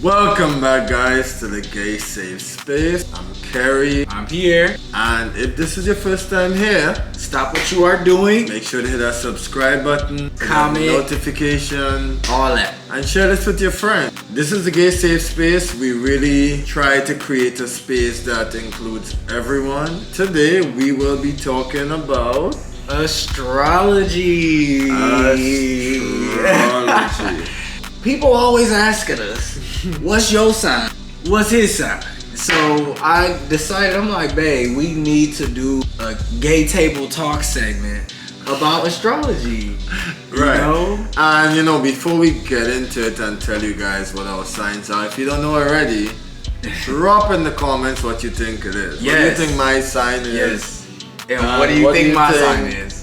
Welcome back, guys, to the Gay Safe Space. I'm Kerry. I'm here. And if this is your first time here, Stop what you are doing. make sure to hit that subscribe button, Comment. notification, All that. and share this with your friends. This is the Gay Safe Space. We really try to create a space that includes everyone. Today, we will be talking about Astrology. astrology. People always asking us, what's your sign? What's his sign? So I decided, I'm like, babe, we need to do a gay table talk segment about astrology. Right. You know? And before we get into it and tell you guys what our signs are, if you don't know already, drop in the comments what you think it is. Yes. What do you think my sign is? Yes. And what do you think my sign is?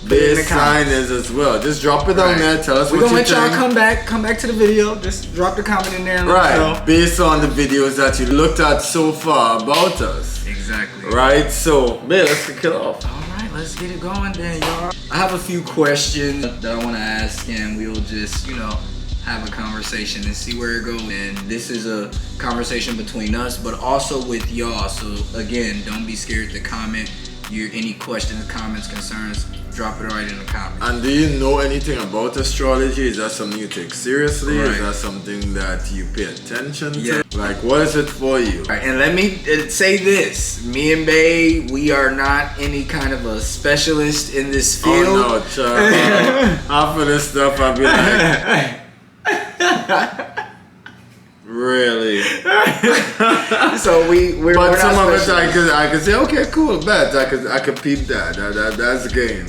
This sign is as well. Just drop it down there. Tell us We're what you gonna think. let y'all come back to the video. Just drop the comment in there and let us know. Based on the videos that you looked at so far about us. Exactly. Right? So, man, let's kick it off. Alright, let's get it going then, y'all. I have a few questions that I want to ask, and we'll just, have a conversation and see where it goes. And this is a conversation between us, but also with y'all. So, again, don't be scared to comment. Any questions, comments, concerns, drop it right in the comments. And do you know anything about astrology? Is that something you take seriously? Right. Is that something that you pay attention to? Yeah. Like, what is it for you? Right, and let me say this. Me and Bae, we are not any kind of a specialist in this field. Oh no, child. Half of this stuff I'll be like, really? So we're But not some of it specialists. I could say, okay, cool, bet. I could peep that. That's the game,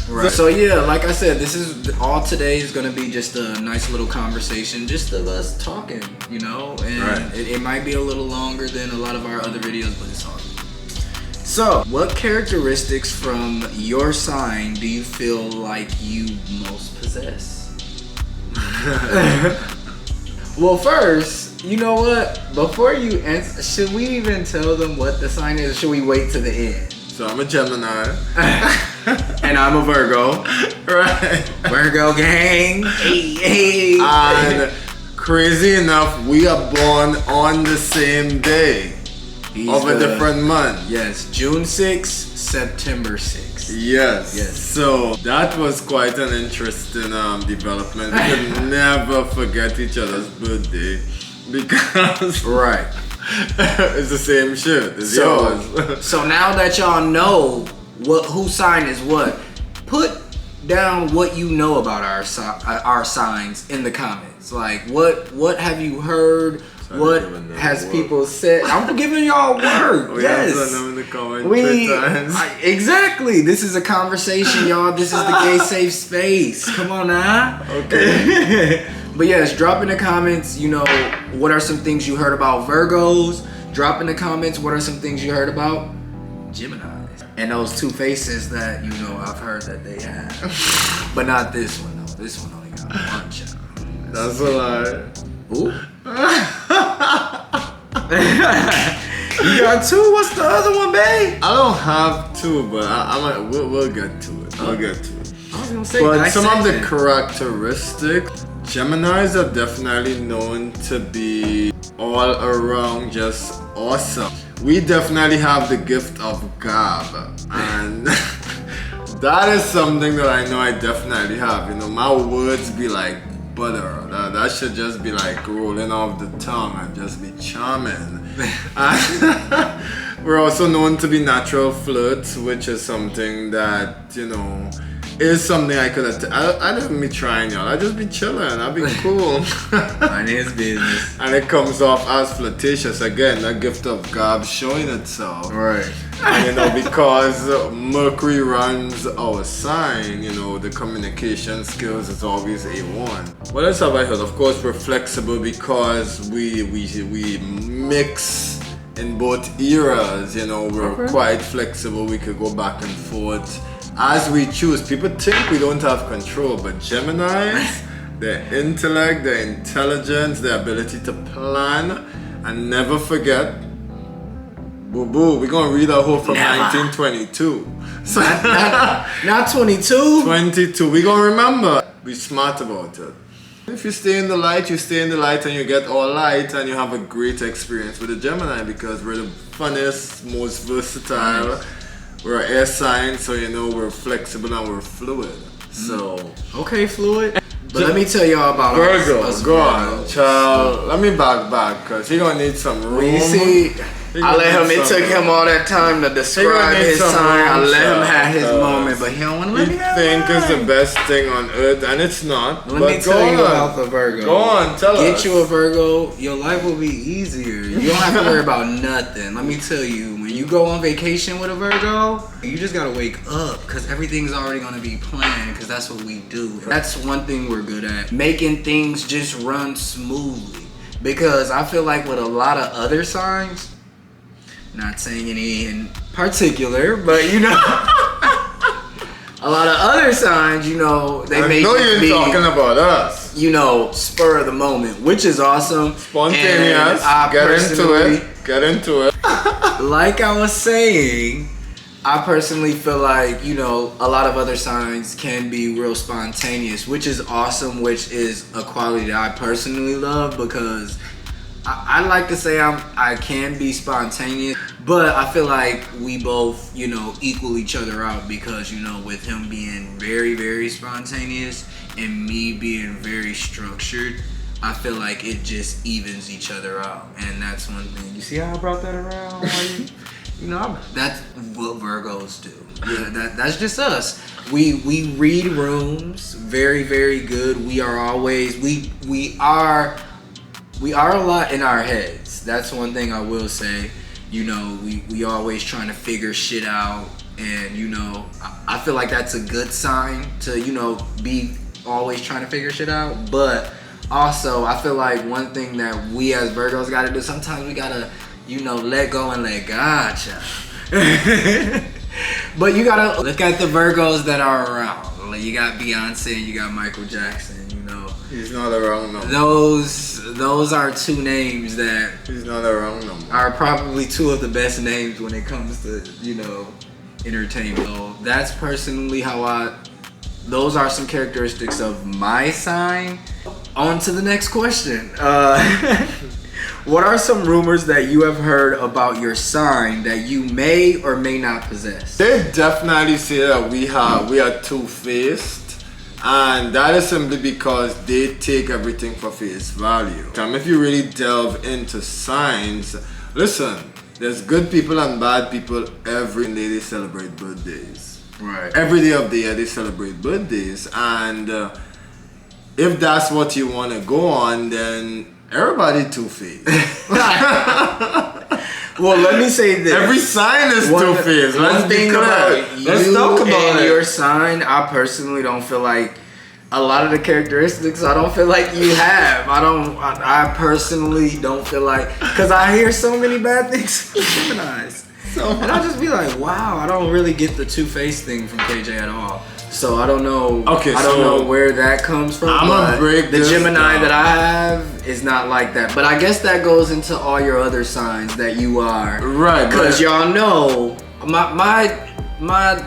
Right. So yeah, like I said, this is all today is gonna be just a nice little conversation, just of us talking, and Right. it might be a little longer than a lot of our other videos, but it's all good. So, what characteristics from your sign do you feel like you most possess? Well, first, you know what? Before you answer, should we even tell them what the sign is, or should we wait to the end? So I'm a Gemini. And I'm a Virgo. Right. Virgo gang. Hey. And crazy enough, we are born on the same day of a different month. Yes, June 6th, September 6th. Yes. Yes. So that was quite an interesting development. We could never forget each other's birthday because Right. it's the same shit. It's yours. So now that y'all know whose sign is what, put down what you know about our signs in the comments. Like what have you heard? What has people said? I'm giving y'all a word. Yes. In the comment Exactly. This is a conversation, y'all. This is the Gay Safe Space. Come on now. Okay. But yes, drop in the comments, what are some things you heard about Virgos? Drop in the comments, what are some things you heard about Geminis? And those two faces that, I've heard that they have. But not this one, though. This one only got one child. That's a lie. Ooh. You got two? What's the other one, babe? I don't have two, but we'll get to it. We'll get to it. I was gonna say, But some of the characteristics, Geminis are definitely known to be all around just awesome. We definitely have the gift of gab, and that is something that I know I definitely have. My words be like butter. That should just be like rolling off the tongue and just be charming. We're also known to be natural flirts, which is something that, is something I could I don't be trying, y'all. I just be chilling. I be cool. Mine is business. And it comes off as flirtatious again. That gift of gab showing itself. Right. And, because Mercury runs our sign, the communication skills is always A1. What else have I heard? Of course, we're flexible because we mix in both eras. We're quite flexible. We could go back and forth as we choose. People think we don't have control, but Geminis, their intellect, their intelligence, their ability to plan and never forget. Boo boo, we're gonna read a whole from 1922. So Not 22. 22, we gonna remember. Be smart about it. If you stay in the light, you stay in the light and you get all light and you have a great experience with the Gemini because we're the funniest, most versatile. We're an air sign, so you know we're flexible and we're fluid. So okay, fluid. But let me tell y'all about Virgo. us Go Virgos. on, child. Let me back because he gonna need some room. You see, I let him. It took him all that time to describe his sign. I let him have his moment, but he don't want to let me have think mine. it's the best thing on earth, and it's not. Let me tell you about the Virgo. Go on, tell us. Get you a Virgo, your life will be easier. You don't have to worry about nothing. Let me tell you, when you go on vacation with a Virgo, you just gotta wake up because everything's already gonna be planned because that's what we do. That's one thing we're good at, making things just run smoothly. Because I feel like with a lot of other signs, not saying any in particular, but you know, a lot of other signs, you know, they make it be, talking about us. you know, spur of the moment, which is awesome. Spontaneous. Get into it. Like I was saying, I personally feel like, you know, a lot of other signs can be real spontaneous, which is awesome, which is a quality that I personally love because I like to say I can be spontaneous, but I feel like we both, you know, equal each other out because, you know, with him being very, very spontaneous and me being very structured, I feel like it just evens each other out. And that's one thing. You see how I brought that around? You know, that's what Virgos do. Yeah, that's just us. We read rooms very, very good. We are always we are a lot in our heads. That's one thing I will say. You know, we always trying to figure shit out, and you know, I feel like that's a good sign to, you know, be always trying to figure shit out. But also, I feel like one thing that we as Virgos got to do, sometimes we gotta, you know, let go and let God, child. But you gotta look at the Virgos that are around. Like, you got Beyonce and you got Michael Jackson, you know. He's not around no more. Those are two names that He's not around no more. are probably two of the best names when it comes to, you know, entertainment. So that's personally how those are some characteristics of my sign. On to the next question. What are some rumors that you have heard about your sign that you may or may not possess? They definitely say that we are two-faced, and that is simply because they take everything for face value. If you really delve into signs, listen, there's good people and bad people. Every day they celebrate birthdays. Right. Every day of the year they celebrate birthdays, and if that's what you want to go on, then everybody two-faced. Well, let me say this. Every sign is two-faced. Let's be clear. Let's talk about it. Your sign, I personally don't feel like a lot of the characteristics I don't feel like you have. I personally don't feel like, because I hear so many bad things from Geminis. And I just be like, wow, I don't really get the two-faced thing from KJ at all. So I don't know. Okay, I don't know where that comes from. I'm gonna break the this Gemini down. that I have is not like that. But I guess that goes into all your other signs that you are. Right. Because y'all know my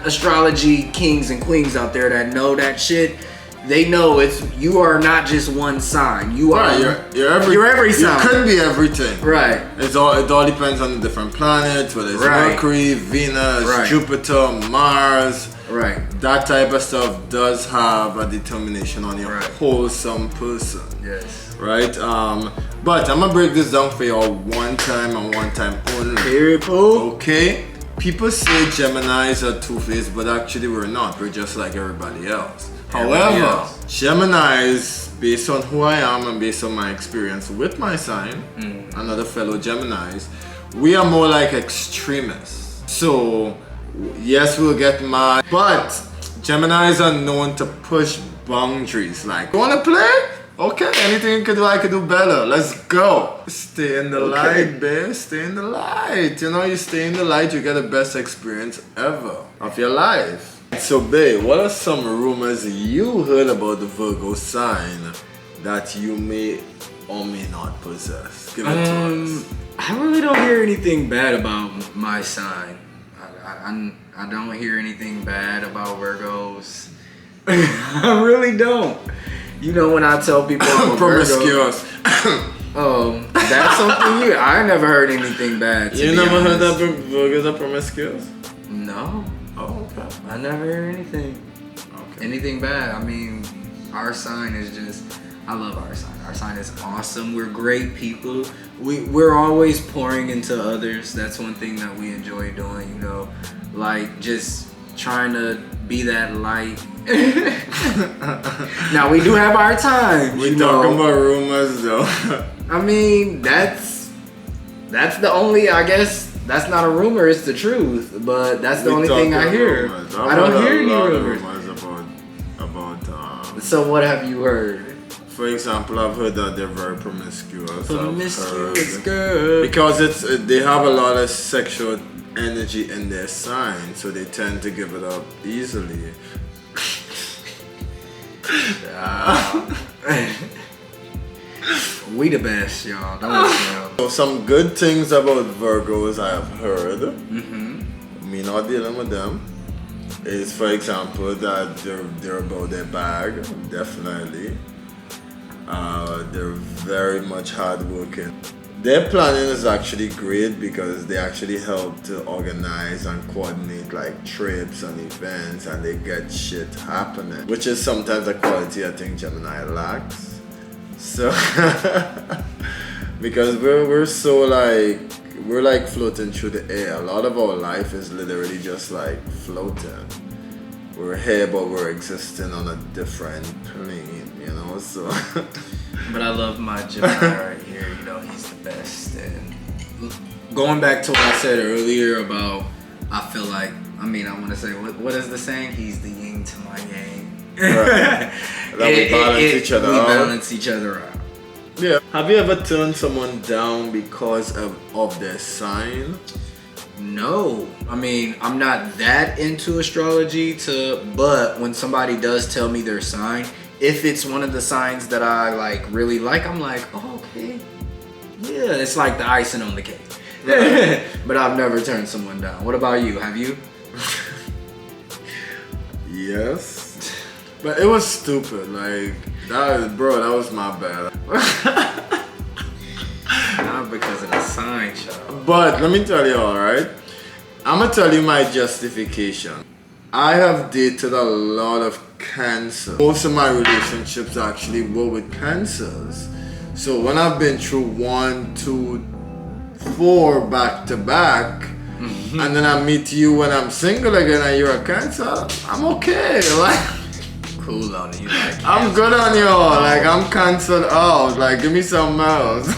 astrology kings and queens out there that know that shit. They know you are not just one sign. You are you're every sign. You could be everything. Right. It all depends on the different planets, whether it's Mercury, Venus, Jupiter, Mars. Right. That type of stuff does have a determination on your wholesome person. Yes. Right? But I'm gonna break this down for y'all one time and one time only. Period, Pooh. Okay? People say Geminis are two-faced, but actually we're not. We're just like everybody else. However, Geminis, based on who I am and based on my experience with my sign, and other fellow Geminis, we are more like extremists. So, yes, we'll get mad, but Geminis are known to push boundaries. Like, you wanna play? Okay, anything you can do, I can do better. Let's go. Stay in the light, babe. Stay in the light. You know, you stay in the light, you get the best experience ever of your life. So, babe, what are some rumors you heard about the Virgo sign that you may or may not possess? Give it to us. I really don't hear anything bad about my sign. I don't hear anything bad about Virgos. I really don't. You know when I tell people I'm a Virgo, Promiscuous. that's something you. I never heard anything bad. You never heard that Virgos are promiscuous? No. Oh, okay. I never heard anything. Okay. Anything bad. I mean, our sign is just. I love our sign. Our sign is awesome. We're great people. We're always pouring into others. That's one thing that we enjoy doing. You know, like just trying to be that light. Now we do have our times. We talking about rumors though. I mean, that's the only. I guess that's not a rumor. It's the truth. But that's the only thing I hear. I don't hear any rumors about. So what have you heard? For example, I've heard that they're very promiscuous. Promiscuous girl. Because they have a lot of sexual energy in their sign, so they tend to give it up easily. We the best, y'all. Don't listen. So some good things about Virgos I have heard. Mm-hmm. Me not dealing with them. Is for example that they're about their bag, definitely. They're very much hardworking. Their planning is actually great because they actually help to organize and coordinate like trips and events, and they get shit happening, which is sometimes a quality I think Gemini lacks. So because we're so we're like floating through the air. A lot of our life is literally just like floating. We're here, but we're existing on a different plane, you know. So, but I love my Gemini right here. You know, he's the best. And going back to what I said earlier about, I feel like, I want to say, what is the saying? He's the yin to my yang. Right. That we balance each other out. We balance each other out. Yeah. Have you ever turned someone down because of their sign? No. I'm not that into astrology but when somebody does tell me their sign, if it's one of the signs that I really like, I'm like, oh, okay. Yeah, it's like the icing on the cake. Right. But I've never turned someone down. What about you? Have you? Yes. But it was stupid. That was my bad. Not because of the sign, child. But let me tell you, alright? I'm gonna tell you my justification. I have dated a lot of Cancer. Most of my relationships actually were with Cancers. So when I've been through 1, 2, 4 back to back, and then I meet you when I'm single again and you're a Cancer, I'm okay. Cool on you. I'm good on you. I'm canceled out. Give me something else.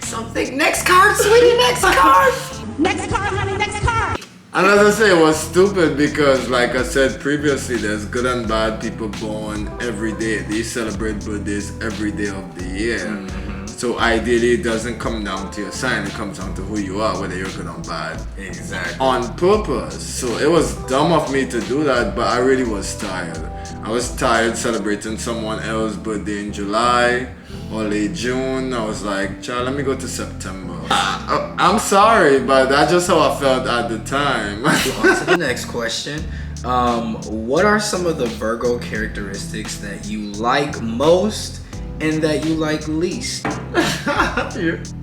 Something. Next card, sweetie. Next card. Next card, honey, next card. And as I say, it was stupid because, like I said previously, there's good and bad people born every day. They celebrate birthdays every day of the year. Mm-hmm. So ideally, it doesn't come down to your sign. It comes down to who you are, whether you're good or bad. Exactly. On purpose. So it was dumb of me to do that, but I really was tired. I was tired celebrating someone else's birthday in July or late June. I was like, child, let me go to September. I'm sorry, but that's just how I felt at the time. On to the next question. What are some of the Virgo characteristics that you like most and that you like least?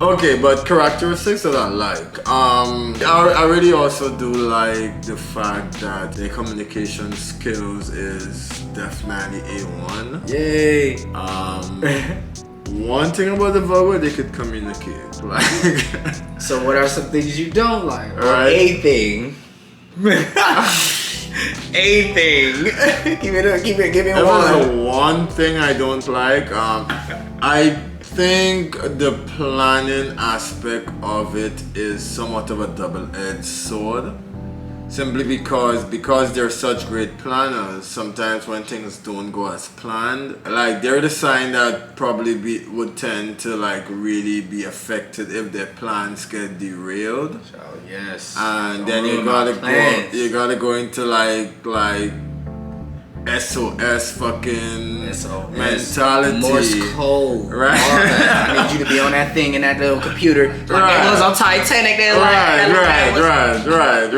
Okay, but characteristics that I like. I really also do like the fact that their communication skills is definitely A1. Yay! One thing about the Virgo, they could communicate. So what are some things you don't like? Or right. A thing. A thing. Give me one. One thing I don't like. I think the planning aspect of it is somewhat of a double-edged sword. Simply because they're such great planners, sometimes when things don't go as planned, they're the sign that probably would tend to really be affected if their plans get derailed. Oh yes. And then you gotta go into SOS fucking SOS. mentality. Morse code. Right. I need you to be on that thing in that little computer. Like Right. it was on Titanic. Right.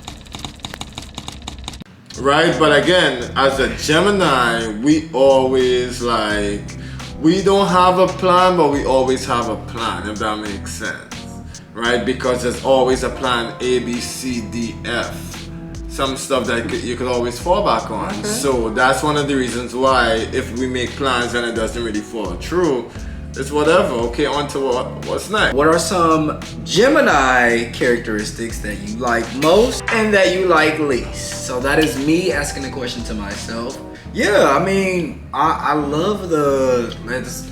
Right, but again, as a Gemini, we always we don't have a plan, but we always have a plan, if that makes sense. Right, because there's always a plan A, B, C, D, F. Some stuff that you could always fall back on. Okay. So that's one of the reasons why if we make plans and it doesn't really fall through, it's whatever. Okay, on to what's next. What are some Gemini characteristics that you like most and that you like least? So that is me asking the question to myself. Yeah, I mean, I love the let's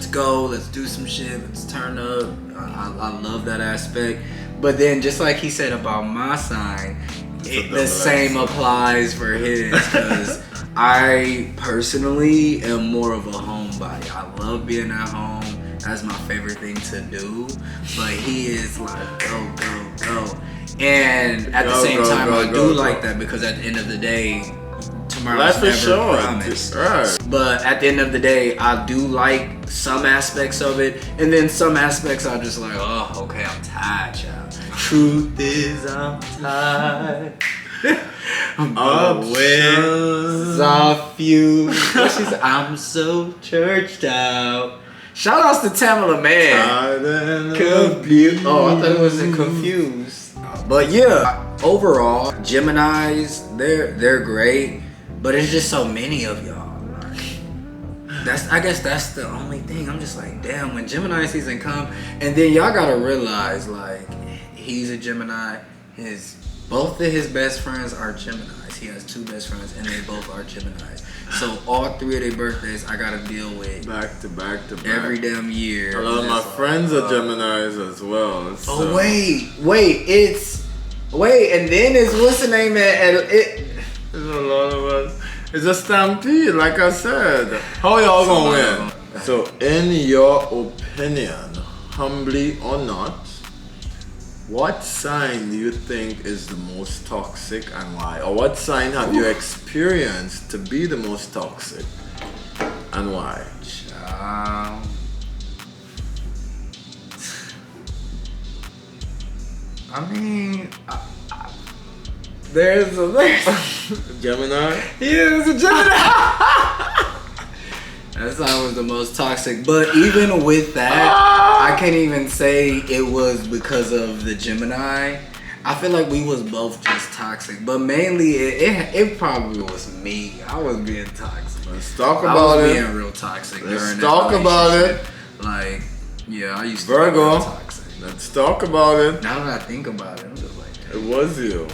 go, let's do some shit, let's turn up. I love that aspect. But then just like he said about my sign, the same applies for his, because I personally am more of a homebody. I love being at home. That's my favorite thing to do. But he is like, go, go, go. And at the same time, I do like that, because at the end of the day, tomorrow's never promised. Right. But at the end of the day, I do like some aspects of it, and then some aspects I'm just like, oh, okay, I'm tired, child. Truth is, I'm tired. Options are few. She's, I'm so churched out. Shout outs to Tamala Man. Confused. Oh, I thought it was Confused. But yeah, overall, Geminis, they're great, but it's just so many of y'all. I guess that's the only thing. I'm just like, damn, when Gemini season come, and then y'all gotta realize, like, he's a Gemini. Both of his best friends are Geminis. He has 2 best friends, and they both are Geminis. So all 3 of their birthdays, I gotta deal with back to back every damn year. A lot of my friends are Geminis as well. So. Oh wait, and then it's what's the name? There's a lot of us. It's a stampede, like I said. How y'all gonna win? So, in your opinion, humbly or not, what sign do you think is the most toxic and why? Or what sign have you experienced to be the most toxic and why? I mean, there's Gemini? Yeah, there's a Gemini. That sign was the most toxic. But even with that, I can't even say it was because of the Gemini. I feel like we was both just toxic. But mainly, it probably was me. I was being toxic. Let's talk about it. I was being real toxic. Let's talk about it. Like, yeah, I used to Virgo. be real toxic. Let's talk about it. Now that I think about it, I'm just like, it was you.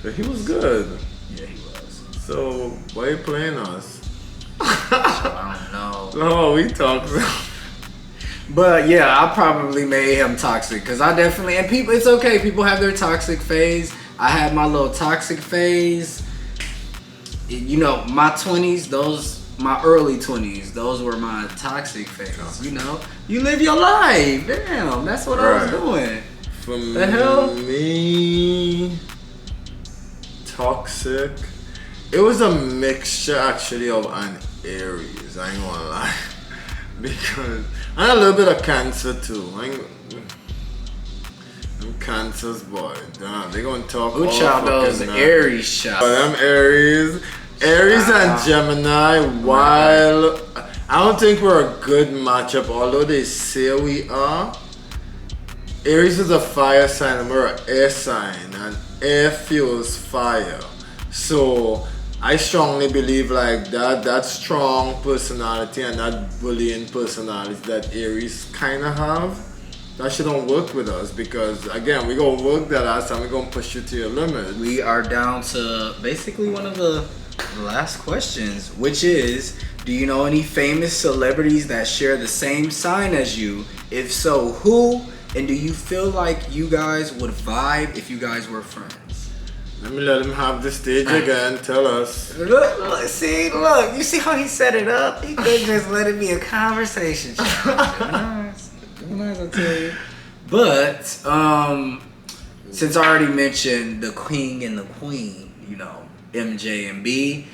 But he was good. Yeah, he was. So why are you playing us? I don't know. No, we talked. But yeah, I probably made him toxic, because I definitely, and people, it's okay. People have their toxic phase. I had my little toxic phase. You know, my 20s, my early 20s, those were my toxic phase. You know, you live your life. Damn, that's what I was doing. For the hell? Me, toxic. It was a mixture actually of an Aries. I ain't gonna lie, because I had a little bit of Cancer too. I'm Cancer's boy. Damn, they gonna talk. Who child those Aries shot? But I'm Aries and Gemini. While I don't think we're a good matchup, although they say we are. Aries is a fire sign and we're an air sign, and air fuels fire. So I strongly believe like that strong personality and that bullying personality that Aries kind of have, that shouldn't work with us, because again, we're going to work that ass and we're going to push you to your limit. We are down to basically one of the last questions, which is, do you know any famous celebrities that share the same sign as you? If so, who? And do you feel like you guys would vibe if you guys were friends? Let me let him have the stage again. Tell us. Look, you see how he set it up? He could just let it be a conversation. Nice, I'll tell you. But since I already mentioned the King and the Queen, you know, MJ and B.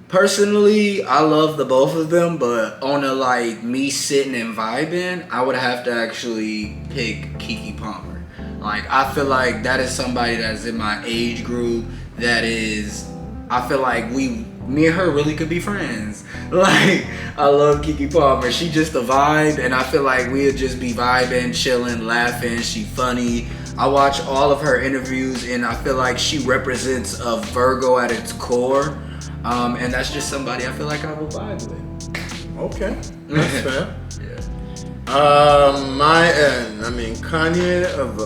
Personally, I love the both of them, but on a like me sitting and vibing, I would have to actually pick Keke Palmer. Like, I feel like that is somebody that's in my age group that is, I feel like me and her really could be friends. Like, I love Keke Palmer. She just a vibe, and I feel like we'd just be vibing, chilling, laughing. She funny. I watch all of her interviews, and I feel like she represents a Virgo at its core. And that's just somebody I feel like I will vibe with. Okay, that's fair. Yeah. My end. I mean, Kanye of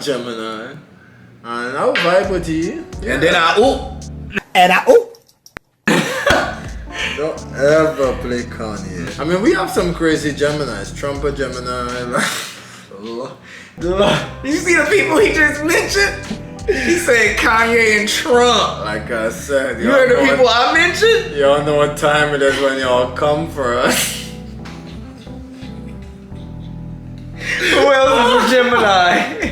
Gemini, and I'll vibe with you. Yeah. And then And I, ooh. Don't ever play Kanye. I mean, we have some crazy Geminis. Trump a Gemini. You see the people he just mentioned? He said Kanye and Trump. Like I said, You heard the people I mentioned? Y'all know what time it is when y'all come for us. Who else is a Gemini?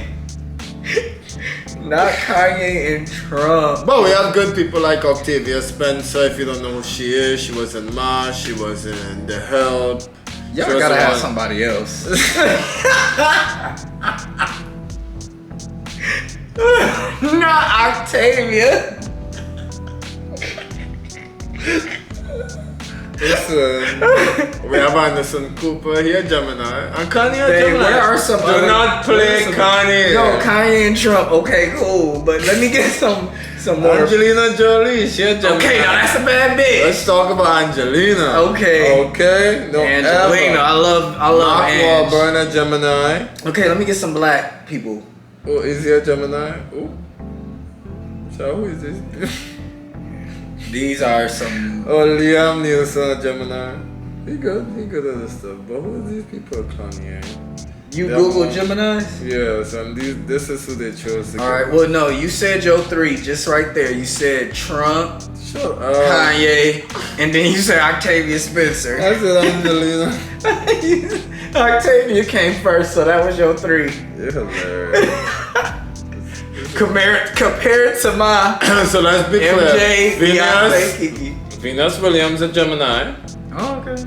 Not Kanye and Trump. But we have good people like Octavia Spencer. If you don't know who she is, she was in Mars, she was in The Help. Y'all gotta have somebody else. Not Octavia. Listen, we have Anderson Cooper here, Gemini. And Kanye and Gemini. Where are some Do other- not play Kanye. No, Kanye and Trump. Okay, cool. But let me get some more. Angelina Jolie, she a Gemini. Okay, now that's a bad bitch. Let's talk about Angelina. Okay. Okay. No, Angelina, I love Mark Ange. Wahlberg, a Gemini. Okay, let me get some black people. Oh, is he a Gemini? Oh. So who is this? These are some. Oh, Liam Nielsen, a Gemini. He good at this stuff. But who are these people, Kanye? You That Google one. Geminis? Yes, and this is who they chose to All right. Well, no, you said your three just right there. You said Trump, Shut up. Kanye, and then you said Octavia Spencer. I said Angelina. Octavia came first, so that was your three. You're hilarious. Compare it to my So let's be clear. MJ, Beyonce, Venus, Kiki. Venus Williams, a Gemini. Oh, okay.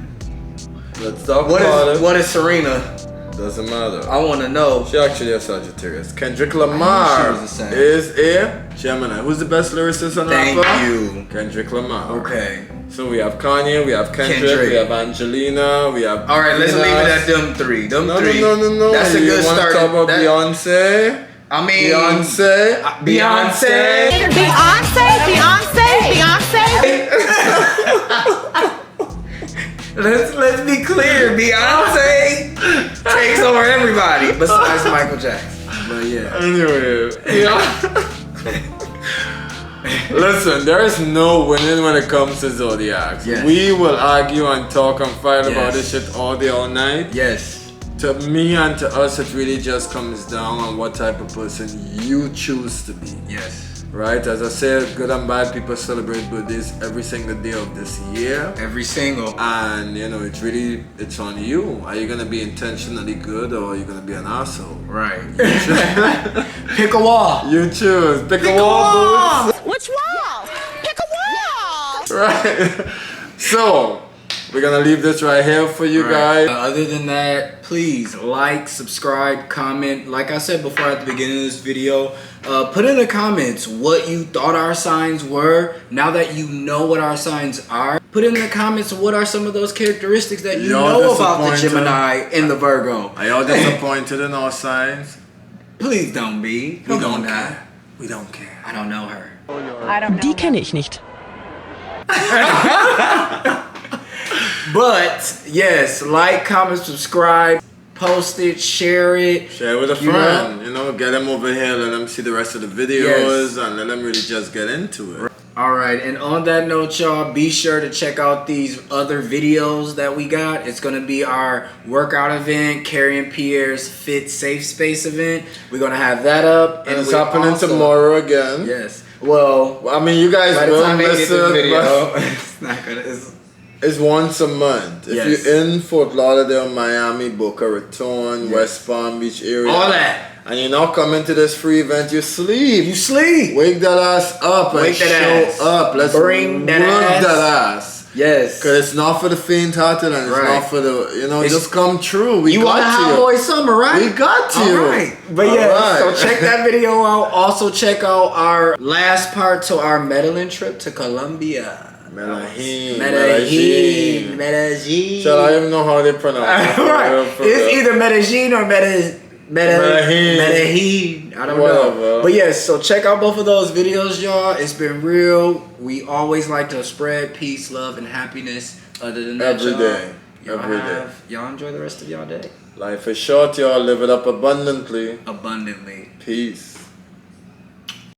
Let's talk about it. What is Serena? Doesn't matter. I want to know. She actually a Sagittarius. Kendrick I Lamar knew she was the same. is a Gemini. Who's the best lyricist and Thank rapper? you. Kendrick Lamar. Okay. So we have Kanye, we have Kendrick, Kendrick. we have Angelina, we have. All right, let's Venus. leave it at them three. Them No, three. no. That's a You good wanna start. talk about Beyonce? I mean, Beyonce. Beyonce. Let's be clear. Beyonce takes over everybody besides Michael Jackson. But yeah. Anyway, yeah. Listen, there is no winning when it comes to Zodiacs. Yes. We will argue and talk and fight about Yes. this shit all day, all night. Yes. To me and to us, it really just comes down on what type of person you choose to be. Yes. Right? As I said, good and bad people celebrate birthdays every single day of this year. Every single. And you know, it's on you. Are you gonna be intentionally good or are you gonna be an asshole? Right. Pick a wall. You choose. Pick a wall, boots. Which wall? Pick a wall. Right. So, we're gonna leave this right here for you guys. Other than that, please like, subscribe, comment. Like I said before at the beginning of this video, put in the comments what you thought our signs were. Now that you know what our signs are, put in the comments what are some of those characteristics that you Y'all know about the disappointed? Gemini and the Virgo. Are y'all disappointed in our signs? Please don't be. We Come don't on now. care. We don't care. I don't know her. Die kenne ich nicht. But yes, like, comment, subscribe, post it, share it. Share with a You friend. You know, get them over here, let them see the rest of the videos, and let them really just get into it. Alright, and on that note, y'all, be sure to check out these other videos that we got. It's going to be our workout event, Kerry and Pierre's Fit Safe Space event. We're going to have that up. And it's we happening also- tomorrow again. Yes. Well, I mean, you guys by the will time they get this listen, video, but it's not going to... it's once a month. If Yes. you're in Fort Lauderdale, Miami, Boca Raton, West Palm Beach area, All that. and you're not coming to this free event, you sleep. You sleep. Wake that ass up and Wake that show ass. up. Let's Bring that work ass. that ass. Yes. Cause it's not for the faint-hearted and it's Right. not for the, It's- just come true. We You want a got hot you. boy summer, right? We got you. All right. But All yeah, right. so check that video out. Also check out our last part to our Medellin trip to Colombia. Medellin. Medellin. So I don't even know how they pronounce it. Right. For It's real. either Medellin or Medellin. I don't know. Whatever. But yes, so check out both of those videos, y'all. It's been real. We always like to spread peace, love, and happiness. Other than that, Every y'all, day. y'all Every day. y'all enjoy the rest of y'all day. Life is short, y'all. Live it up abundantly. Abundantly. Peace.